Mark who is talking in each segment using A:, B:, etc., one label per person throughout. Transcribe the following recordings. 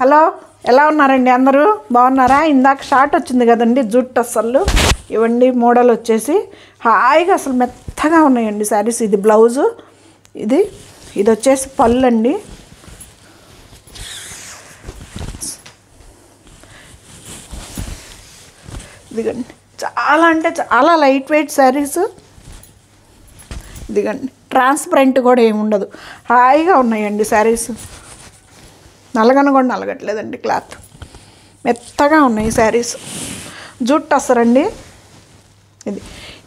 A: Hello, ఎలా ఉన్నారండి? అందరూ బాగున్నారా? ఇందాక షార్ట్ వచ్చింది కదండి, జుట్టు అసలు ఇవ్వండి. మోడల్ వచ్చేసి హాయిగా అసలు మెత్తగా ఉన్నాయండి శారీస్. ఇది బ్లౌజు, ఇది వచ్చేసి పళ్ళు అండి. ఇదిగండి, చాలా అంటే చాలా లైట్ వెయిట్ శారీస్. ఇదిగండి, ట్రాన్స్పరెంట్ కూడా ఏమి ఉండదు, హాయిగా ఉన్నాయండి శారీస్. నలగన కూడా నలగట్లేదండి, క్లాత్ మెత్తగా ఉన్నాయి శారీస్. జూట్ వస్తారండి. ఇది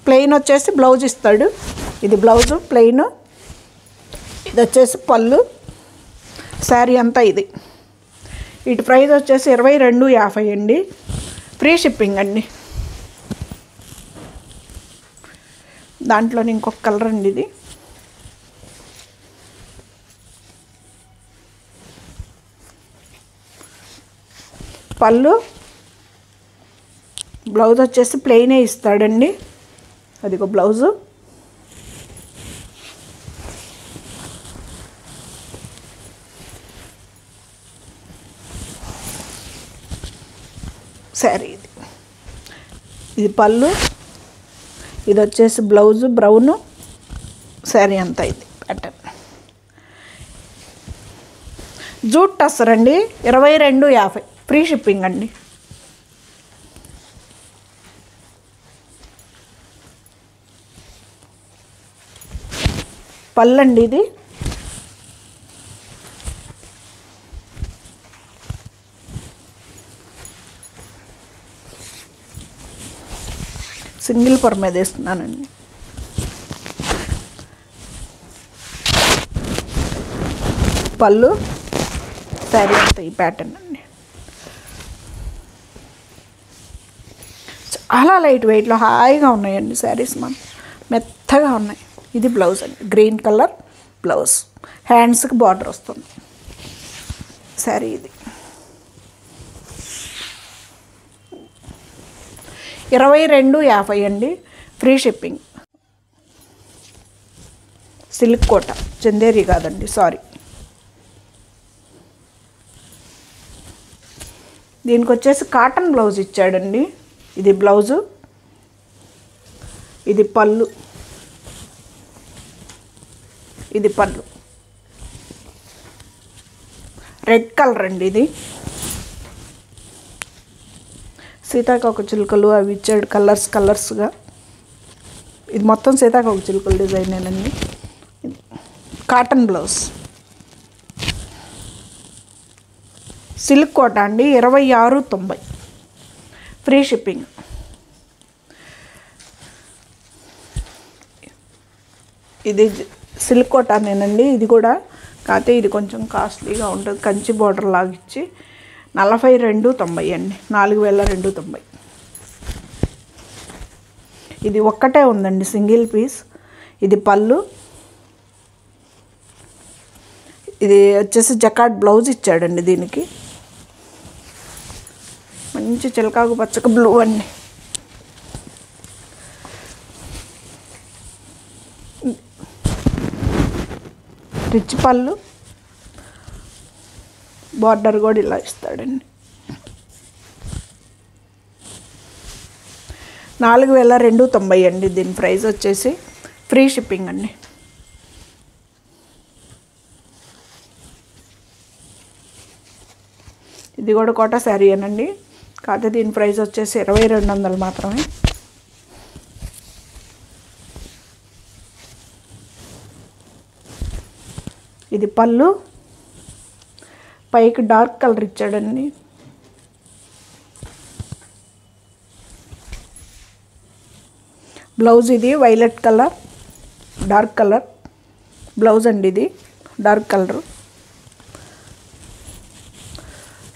A: ప్లెయిన్ వచ్చేసి బ్లౌజ్ ఇస్తాడు. ఇది బ్లౌజు ప్లెయిన్, ఇది వచ్చేసి పళ్ళు. శారీ అంతా ఇది. వీటి ప్రైస్ వచ్చేసి 22.50 అండి. ఫ్రీ షిప్పింగ్ అండి. దాంట్లోనే ఇంకొక కలర్ అండి. ఇది పళ్ళు, బ్లౌజ్ వచ్చేసి ప్లెయినే ఇస్తాడండి. అదిగో బ్లౌజు. శారీ ఇది పళ్ళు, ఇది వచ్చేసి బ్లౌజు బ్రౌను. శారీ అంతా ఇది ప్యాటర్న్. జూట్ టస్సరండి, 22.50 ఫ్రీ షిప్పింగ్ అండి. పళ్ళండి ఇది. సింగిల్ పొర మీద వేస్తున్నానండి. పళ్ళు, శారీ అంతా ఈ ప్యాటర్న్ అండి. చాలా లైట్ వెయిట్లో హాయిగా ఉన్నాయండి శారీస్. మెత్తగా ఉన్నాయి. ఇది బ్లౌజ్ అండి, గ్రీన్ కలర్ బ్లౌజ్, హ్యాండ్స్కి బార్డర్ వస్తుంది. శారీ ఇది 22.50 అండి. Free shipping. సిల్క్ కోట, చందేరి కాదండి, సారీ. దీనికి వచ్చేసి కాటన్ బ్లౌజ్ ఇచ్చాడండి. ఇది బ్లౌజు, ఇది పళ్ళు, ఇది పళ్ళు. రెడ్ కలర్ అండి. ఇది సీతాకోక చిలుకలు అవి ఇచ్చాడు, కలర్స్గా. ఇది మొత్తం సీతాకోక చిలుకల డిజైనేనండి. కాటన్ బ్లౌజ్, సిల్క్ కోట అండి. 26.90 ఫ్రీ షిప్పింగ్. ఇది సిల్క్ కోటానేనండి. ఇది కూడా కాకపోతే ఇది కొంచెం కాస్ట్లీగా ఉంటుంది. కంచి బార్డర్ లాగా ఇచ్చి 42.90 అండి. 4290. ఇది ఒక్కటే ఉందండి, సింగిల్ పీస్. ఇది పళ్ళు, ఇది వచ్చేసి జకాట్ బ్లౌజ్ ఇచ్చాడండి. దీనికి మంచి చిలకాకు పచ్చక బ్లూ అండి. రిచ్ పళ్ళు, బార్డర్ కూడా ఇలా ఇస్తాడండి. 4290 అండి. దీని ప్రైస్ వచ్చేసి ఫ్రీ షిప్పింగ్ అండి. ఇది కూడా కోటా శారీ అనండి. కాకపోతే దీని ప్రైస్ వచ్చేసి 2200 మాత్రమే. ఇది పళ్ళు, పైకి డార్క్ కలర్ ఇచ్చాడండి. బ్లౌజ్ ఇది violet colour, dark colour blouse అండి. ఇది డార్క్ కలరు.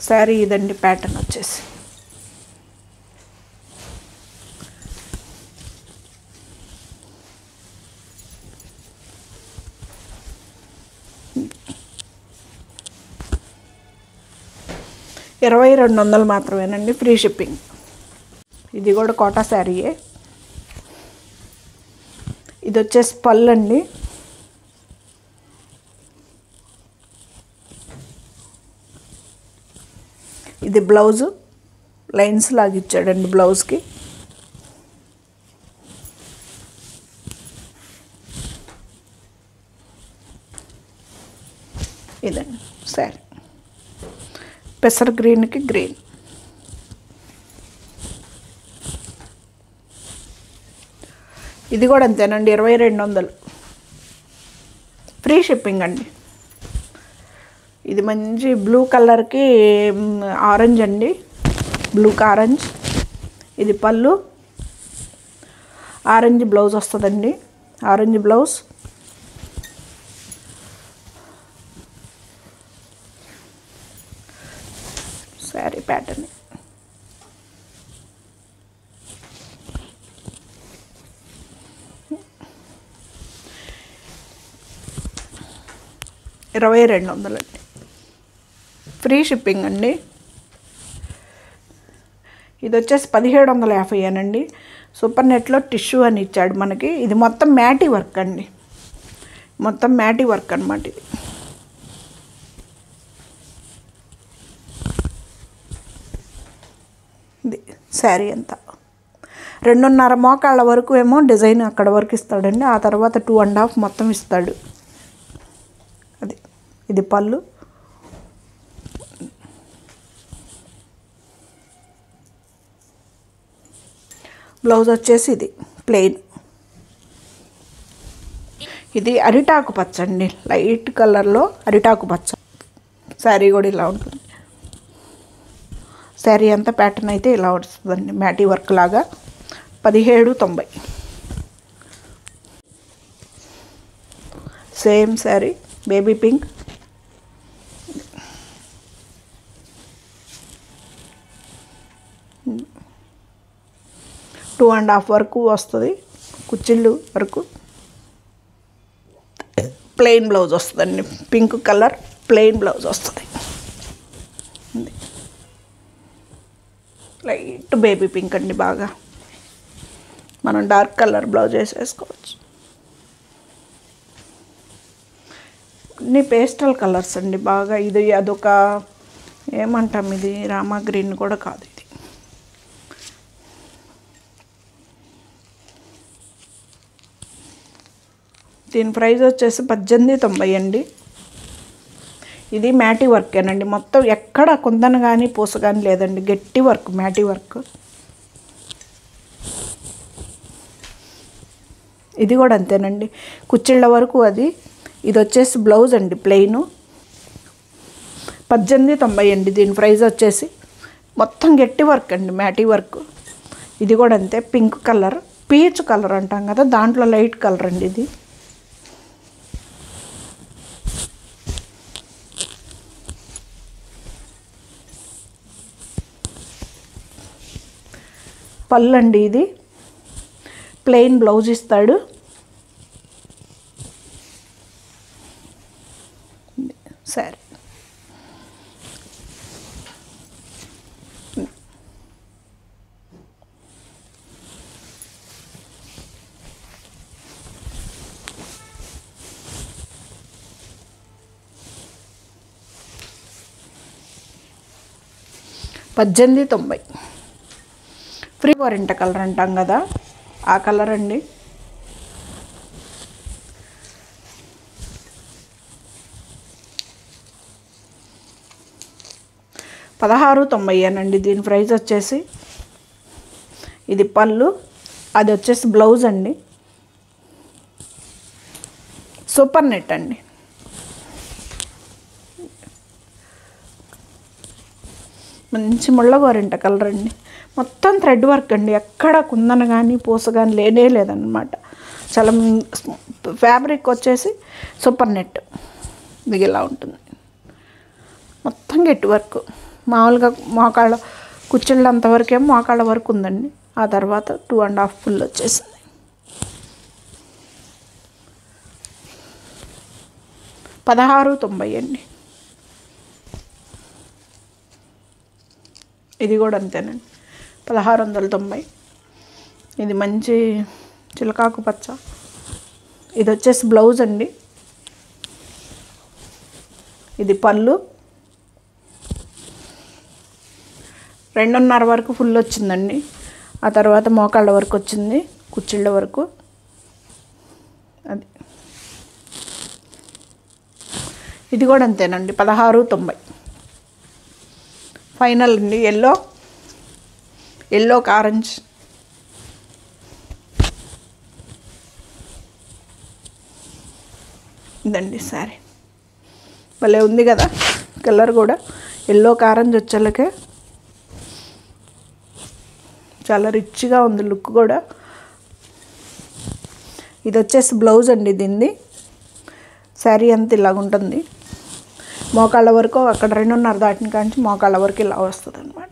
A: శారీ ఇదండి, ప్యాటర్న్ వచ్చేసి. $2200 మాత్రమేనండి. Free shipping. ఇది కూడా కోటా శారీయే. ఇది వచ్చేసి పళ్ళు అండి. ఇది బ్లౌజు లైన్స్ లాగా ఇచ్చాడండి బ్లౌజ్కి. ఇదండి శారీ, పెసర గ్రీన్కి గ్రీన్. ఇది కూడా అంతేనండి, 2200. ఫ్రీ షిప్పింగ్ అండి. ఇది మంచి బ్లూ కలర్కి ఆరెంజ్ అండి, బ్లూకి ఆరెంజ్. ఇది పళ్ళు, ఆరెంజ్ బ్లౌజ్ వస్తుందండి, ఆరెంజ్ బ్లౌజ్. శారీ ప్యాటర్న్. $2200 అండి, ఫ్రీ షిప్పింగ్ అండి. ఇది వచ్చేసి 1750 అనండి. సూపర్ నెట్లో టిష్యూ అని ఇచ్చాడు మనకి. ఇది మొత్తం మ్యాటీ వర్క్ అండి, మొత్తం మ్యాటీ వర్క్ అనమాట. ఇది శారీ అంతా 2.5 మోకాళ్ళ వరకు ఏమో డిజైన్ అక్కడ వరకు ఇస్తాడండి. ఆ తర్వాత 2.5 మొత్తం ఇస్తాడు. అది ఇది పళ్ళు. బ్లౌజ్ వచ్చేసి ఇది ప్లెయిన్. ఇది అరిటాకు పచ్చ అండి, లైట్ కలర్లో అరిటాకు పచ్చ. శారీ కూడా ఇలా ఉంటుంది. శారీ అంతా ప్యాటర్న్ అయితే ఇలా వస్తుందండి, మ్యాటీ వర్క్ లాగా. 1790. Same sari, baby pink. Two and half వరకు వస్తుంది, కుచ్చిళ్ళు వరకు. ప్లెయిన్ బ్లౌజ్ వస్తుందండి, పింక్ కలర్ ప్లెయిన్ బ్లౌజ్ వస్తుంది. లైట్ బేబీ పింక్ అండి, బాగా మనం డార్క్ కలర్ బ్లౌజ్ వేసేసుకోవచ్చు. అన్ని పేస్టల్ కలర్స్ అండి బాగా. ఇది అదొక ఏమంటాం, ఇది రామా గ్రీన్ కూడా కాదు. ఇది దీని ప్రైస్ వచ్చేసి 1890 అండి. ఇది మ్యాటీ వర్కేనండి, మొత్తం ఎక్కడ కుందన కానీ పూస కానీ లేదండి, గట్టి వర్క్, మ్యాటీ వర్క్. ఇది కూడా అంతేనండి, కుచ్చిళ్ళ వరకు అది. ఇది వచ్చేసి బ్లౌజ్ అండి, ప్లెయిన్. 1890 అండి దీని ప్రైస్ వచ్చేసి. మొత్తం గట్టి వర్క్ అండి, మ్యాటీ వర్క్. ఇది కూడా అంతే, పింక్ కలర్, పీచ్ కలర్ అంటాం కదా, దాంట్లో లైట్ కలర్ అండి ఇది. పళ్ళు అండి, ఇది ప్లెయిన్ బ్లౌజ్ ఇస్తాడు. సరే, $1890. ఫ్రీ వారెంట్ కలర్ అంటాం కదా, ఆ కలర్ అండి. $1690 అనండి దీని ప్రైస్ వచ్చేసి. ఇది పళ్ళు, అది వచ్చేసి బ్లౌజ్ అండి. సూపర్ నెట్ అండి. మంచి ముళ్ళ గోరింట కలర్ అండి, మొత్తం థ్రెడ్ వర్క్ అండి, ఎక్కడ కుందన కానీ పూస కానీ లేనే లేదన్నమాట. చాలా ఫ్యాబ్రిక్ వచ్చేసి సూపర్ నెట్. ఇది ఇలా ఉంటుంది, మొత్తం గట్టి వర్క్. మామూలుగా మోకాళ్ళ కుచ్చిళ్ళు అంతవరకేమో మోకాళ్ళ వరకు ఉందండి, ఆ తర్వాత 2.5 ఫుల్ వచ్చేసింది. $1690 అండి. ఇది కూడా అంతేనండి, 1690. ఇది మంచి చిలకాకు పచ్చ. ఇది వచ్చేసి బ్లౌజ్ అండి. ఇది పళ్ళు. 2:30 వరకు ఫుల్ వచ్చిందండి. ఆ తర్వాత మోకాళ్ళ వరకు వచ్చింది, కుచ్చిళ్ళ వరకు. అది ఇది కూడా అంతేనండి, 16.90 ఫైనల్ అండి. Yellow orange. ఇదండి శారీ, భలే ఉంది కదా కలర్ కూడా. ఎల్లో ఆరెంజ్ వచ్చేలకే చాలా రిచ్గా ఉంది లుక్ కూడా. ఇది వచ్చేసి బ్లౌజ్ అండి దీనిది. శారీ అంతా ఇలాగ ఉంటుంది, మోకాళ్ళ వరకు అక్కడ 2:30 దాటిన కాంచి మోకాళ్ళ వరకు ఇలా వస్తుంది అనమాట.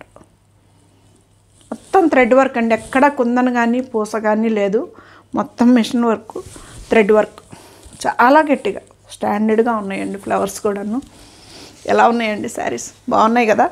A: మొత్తం థ్రెడ్ వర్క్ అండి, ఎక్కడ కుందన్ కానీ పూస కానీ లేదు, మొత్తం మిషన్ వర్క్, థ్రెడ్ వర్క్. చాలా గట్టిగా స్టాండర్డ్గా ఉన్నాయండి ఫ్లవర్స్ కూడాను. ఎలా ఉన్నాయండి శారీస్? బాగున్నాయి కదా.